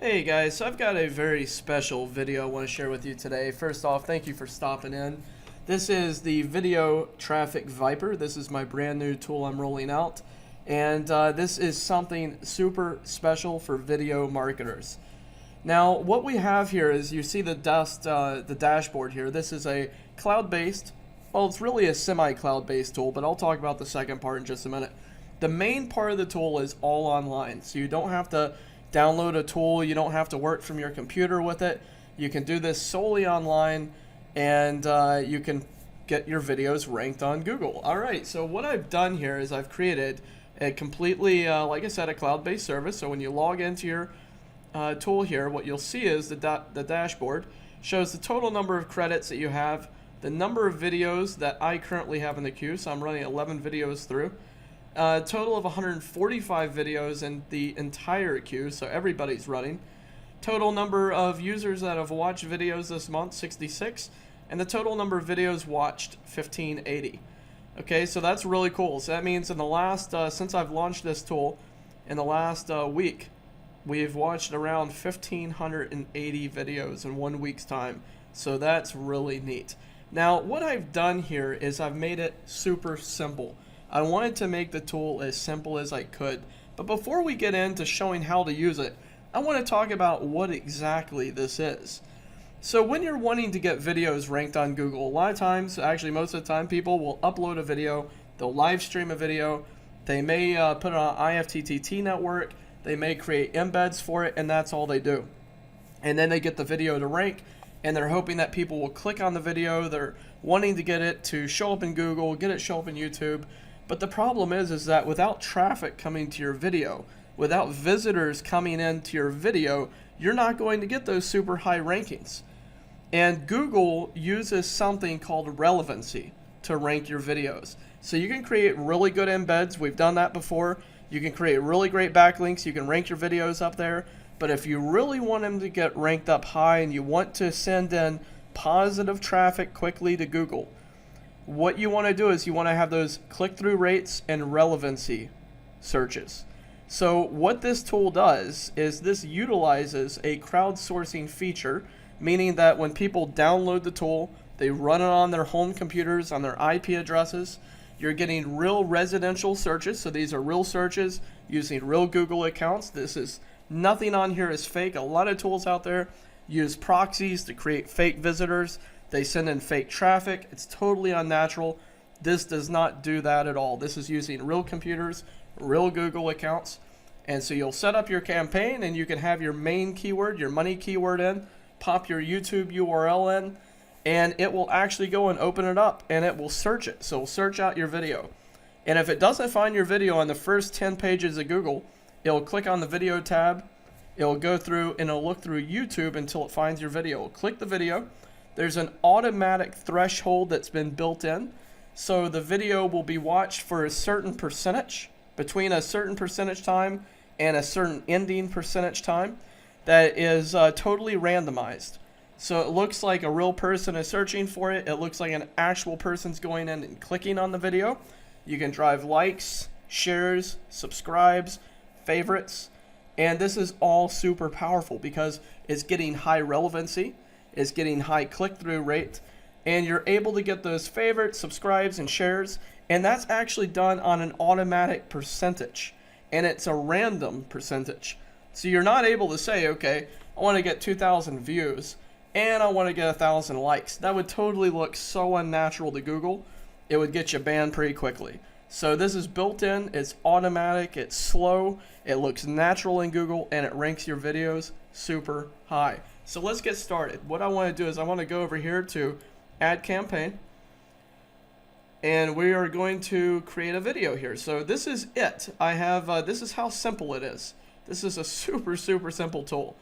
Hey guys, so I've got a very special video I want to share with you today. First off, thank you for stopping in. This is the Video Traffic Viper. This is my brand new tool I'm rolling out. And this is something super special for video marketers. Now, what we have here is you see the dashboard here. This is a cloud-based, well, it's really a semi-cloud-based tool, but I'll talk about the second part in just a minute. The main part of the tool is all online, so you don't have to download a tool, you don't have to work from your computer with it. You can do this solely online, and you can get your videos ranked on Google. Alright, so what I've done here is I've created a completely, like I said, a cloud-based service. So when you log into your tool here, what you'll see is the dashboard shows the total number of credits that you have, the number of videos that I currently have in the queue, so I'm running 11 videos through, a total of 145 videos in the entire queue, so everybody's running, total number of users that have watched videos this month, 66, and the total number of videos watched, 1580. Okay, so that's really cool. So that means in the last, since I've launched this tool, in the last week, we've watched around 1,580 videos in 1 week's time. So that's really neat. Now, what I've done here is I've made it super simple. I wanted to make the tool as simple as I could. But before we get into showing how to use it, I want to talk about what exactly this is. So when you're wanting to get videos ranked on Google, a lot of times, actually most of the time, people will upload a video, they'll live stream a video, they may put it on IFTTT network, they may create embeds for it, and that's all they do. And then they get the video to rank, and they're hoping that people will click on the video, they're wanting to get it to show up in Google, get it show up in YouTube. But the problem is that without traffic coming to your video, without visitors coming into your video, you're not going to get those super high rankings. And Google uses something called relevancy to rank your videos. So you can create really good embeds. We've done that before. You can create really great backlinks. You can rank your videos up there. But if you really want them to get ranked up high and you want to send in positive traffic quickly to Google, what you want to do is you want to have those click-through rates and relevancy searches. So what this tool does is this utilizes a crowdsourcing feature, meaning that when people download the tool, they run it on their home computers, on their IP addresses, you're getting real residential searches. So these are real searches using real Google accounts. This is nothing on here is fake. A lot of tools out there use proxies to create fake visitors. They send in fake traffic. It's totally unnatural. This does not do that at all. This is using real computers, real Google accounts. And so you'll set up your campaign and you can have your main keyword, your money keyword in, pop your YouTube URL in, and it will actually go and open it up and it will search it. So it'll search out your video. And if it doesn't find your video on the first 10 pages of Google, it'll click on the video tab, it'll go through and it'll look through YouTube until it finds your video. It'll click the video. There's an automatic threshold that's been built in. So the video will be watched for a certain percentage, between a certain percentage time and a certain ending percentage time, that is totally randomized. So it looks like a real person is searching for it. It looks like an actual person's going in and clicking on the video. You can drive likes, shares, subscribes, favorites, and this is all super powerful because it's getting high relevancy, it's getting high click-through rate, and you're able to get those favorites, subscribes, and shares, and that's actually done on an automatic percentage, and it's a random percentage. So you're not able to say, okay, I want to get 2,000 views and I want to get 1,000 likes. That would totally look so unnatural to Google. It would get you banned pretty quickly. So this is built in, it's automatic, it's slow, it looks natural in Google, and it ranks your videos super high. So let's get started. What I want to do is I want to go over here to Add Campaign, and we are going to create a video here. So this is it. I have, this is how simple it is. This is a super simple tool.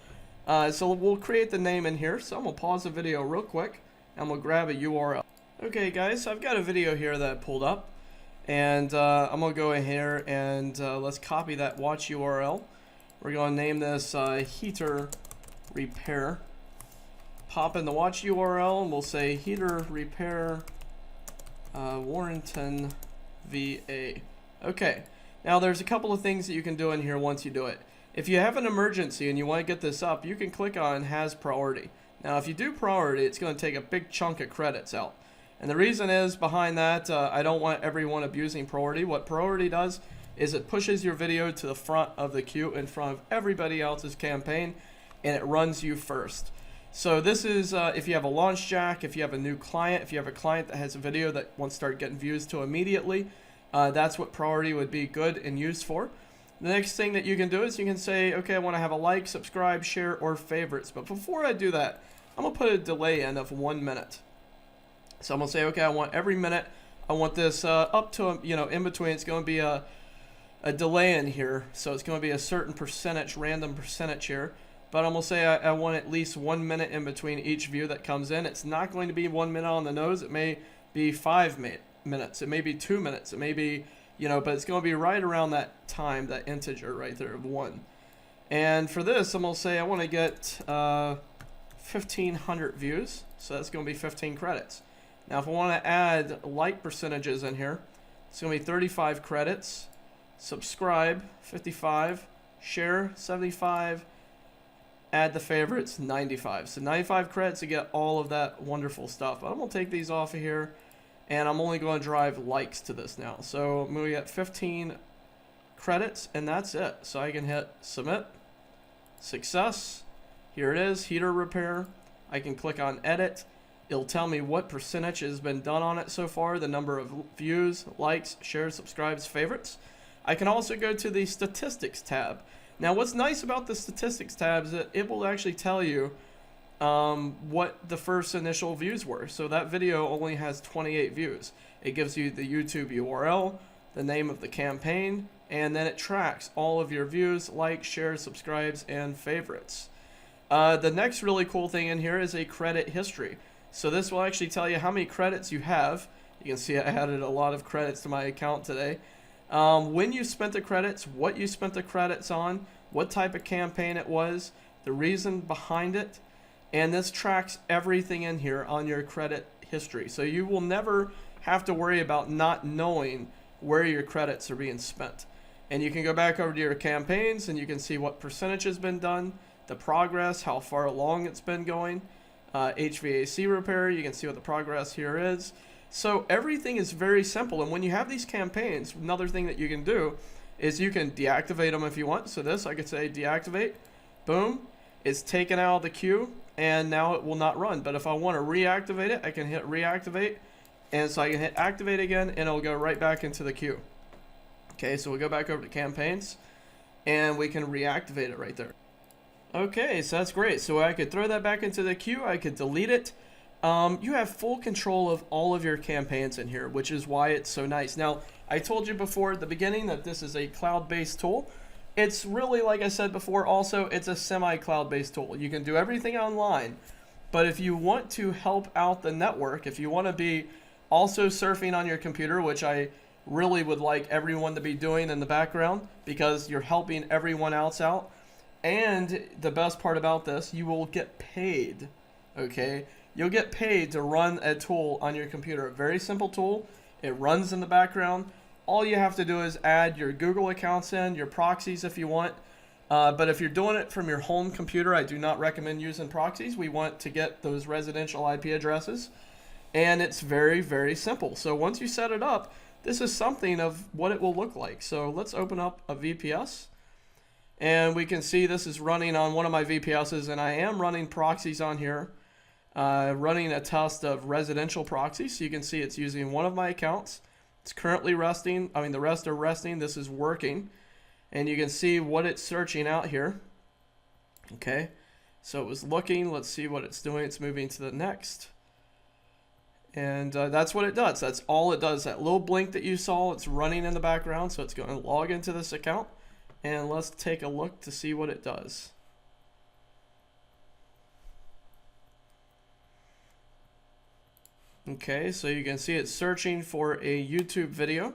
So we'll create the name in here. So I'm going to pause the video real quick and we'll grab a URL. Okay guys, so I've got a video here that I pulled up, and I'm going to go in here and let's copy that watch URL. We're going to name this heater repair. Pop in the watch URL and we'll say heater repair Warrenton VA. Okay, now there's a couple of things that you can do in here once you do it. If you have an emergency and you want to get this up, you can click on has priority. Now, if you do priority, it's going to take a big chunk of credits out. And the reason is behind that, I don't want everyone abusing priority. What priority does is it pushes your video to the front of the queue in front of everybody else's campaign, and it runs you first. So this is if you have a launch jack, if you have a new client, if you have a client that has a video that wants to start getting views to immediately, that's what priority would be good and used for. The next thing that you can do is you can say, okay, I want to have a like, subscribe, share, or favorites. But before I do that, I'm going to put a delay in of 1 minute. So I'm going to say, okay, I want every minute, I want this up to, in between, it's going to be a delay in here. So it's going to be a certain percentage, random percentage here. But I'm going to say I want at least 1 minute in between each view that comes in. It's not going to be 1 minute on the nose. It may be 5 minutes. It may be 2 minutes. It may be, but it's going to be right around that time, that integer right there of 1. And for this, I'm going to say I want to get 1,500 views. So that's going to be 15 credits. Now, if I want to add like percentages in here, it's going to be 35 credits. Subscribe, 55. Share, 75. Add the favorites, 95. So 95 credits to get all of that wonderful stuff. I'm going to take these off of here, and I'm only going to drive likes to this now. So I'm going to get 15 credits, and that's it. So I can hit submit, success. Here it is, heater repair. I can click on edit. It'll tell me what percentage has been done on it so far, the number of views, likes, shares, subscribes, favorites. I can also go to the statistics tab. Now, what's nice about the statistics tab is that it will actually tell you what the first initial views were. So that video only has 28 views. It gives you the YouTube URL, the name of the campaign, and then it tracks all of your views, likes, shares, subscribes, and favorites. The next really cool thing in here is a credit history. So this will actually tell you how many credits you have. You can see I added a lot of credits to my account today. When you spent the credits, what you spent the credits on, what type of campaign it was, the reason behind it, and this tracks everything in here on your credit history. So you will never have to worry about not knowing where your credits are being spent. And you can go back over to your campaigns and you can see what percentage has been done, the progress, how far along it's been going. HVAC repair, you can see what the progress here is. So everything is very simple, and when you have these campaigns, another thing that you can do is you can deactivate them if you want. So this, I could say deactivate, boom, it's taken out of the queue, and now it will not run. But if I want to reactivate it, I can hit reactivate, and so I can hit activate again, and it'll go right back into the queue. Okay, so we'll go back over to campaigns, and we can reactivate it right there. Okay, so that's great. So I could throw that back into the queue. I could delete it. You have full control of all of your campaigns in here, which is why it's so nice. Now, I told you before at the beginning that this is a cloud-based tool. It's really, like I said before, also, it's a semi-cloud-based tool. You can do everything online, but if you want to help out the network, if you want to be also surfing on your computer, which I really would like everyone to be doing in the background because you're helping everyone else out. And the best part about this, you will get paid, okay? You'll get paid to run a tool on your computer. A very simple tool. It runs in the background. All you have to do is add your Google accounts in, your proxies if you want. But if you're doing it from your home computer, I do not recommend using proxies. We want to get those residential IP addresses. And it's very, very simple. So once you set it up, this is something of what it will look like. So let's open up a VPS. And we can see this is running on one of my VPSs, and I am running proxies on here, running a test of residential proxies. So you can see it's using one of my accounts. It's currently resting. I mean, the rest are resting. This is working. And you can see what it's searching out here. Okay, so it was looking. Let's see what it's doing. It's moving to the next. And that's what it does. That's all it does. That little blink that you saw, it's running in the background. So it's going to log into this account. And let's take a look to see what it does. Okay, so you can see it's searching for a YouTube video.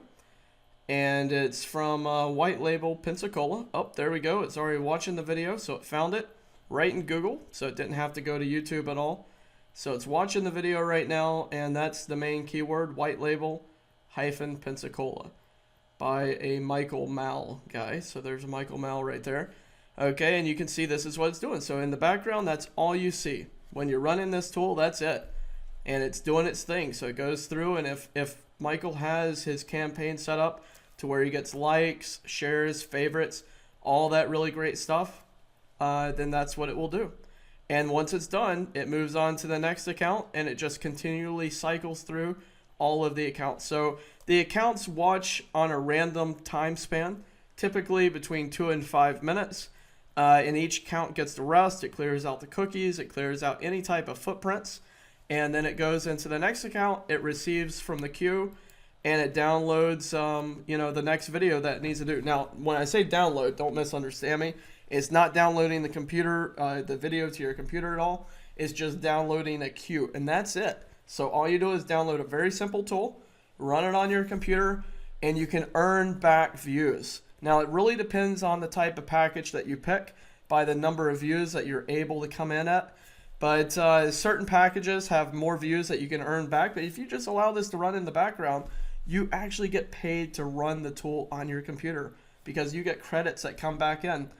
And it's from White Label Pensacola. Oh, there we go. It's already watching the video, so it found it right in Google. So it didn't have to go to YouTube at all. So it's watching the video right now, and that's the main keyword, White Label Pensacola. By a Michael Mal guy. So there's a Michael Mal right there. Okay, and you can see this is what it's doing. So in the background, that's all you see. When you're running this tool, that's it. And it's doing its thing. So it goes through, and if Michael has his campaign set up to where he gets likes, shares, favorites, all that really great stuff, then that's what it will do. And once it's done, it moves on to the next account, and it just continually cycles through all of the accounts. So the accounts watch on a random time span, typically between 2 and 5 minutes. And each account gets the rest. It clears out the cookies. It clears out any type of footprints. And then it goes into the next account. It receives from the queue, and it downloads, the next video that it needs to do. Now, when I say download, don't misunderstand me. It's not downloading the video to your computer at all. It's just downloading a queue, and that's it. So all you do is download a very simple tool, run it on your computer, and you can earn back views. Now, it really depends on the type of package that you pick by the number of views that you're able to come in at. But certain packages have more views that you can earn back. But if you just allow this to run in the background, you actually get paid to run the tool on your computer because you get credits that come back in.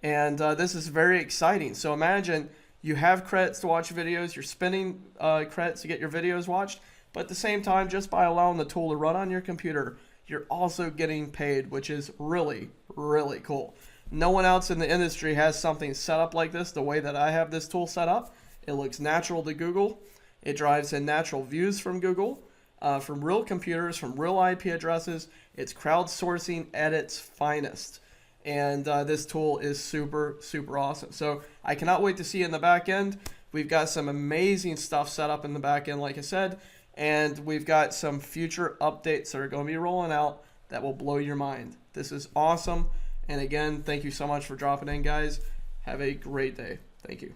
And this is very exciting. So imagine you have credits to watch videos. You're spending credits to get your videos watched. But at the same time, just by allowing the tool to run on your computer, you're also getting paid, which is really, really cool. No one else in the industry has something set up like this the way that I have this tool set up. It looks natural to Google. It drives in natural views from Google, from real computers, from real IP addresses. It's crowdsourcing at its finest. And this tool is super, super awesome. So I cannot wait to see in the back end. We've got some amazing stuff set up in the back end, like I said. And we've got some future updates that are going to be rolling out that will blow your mind. This is awesome. And again, thank you so much for dropping in, guys. Have a great day. Thank you.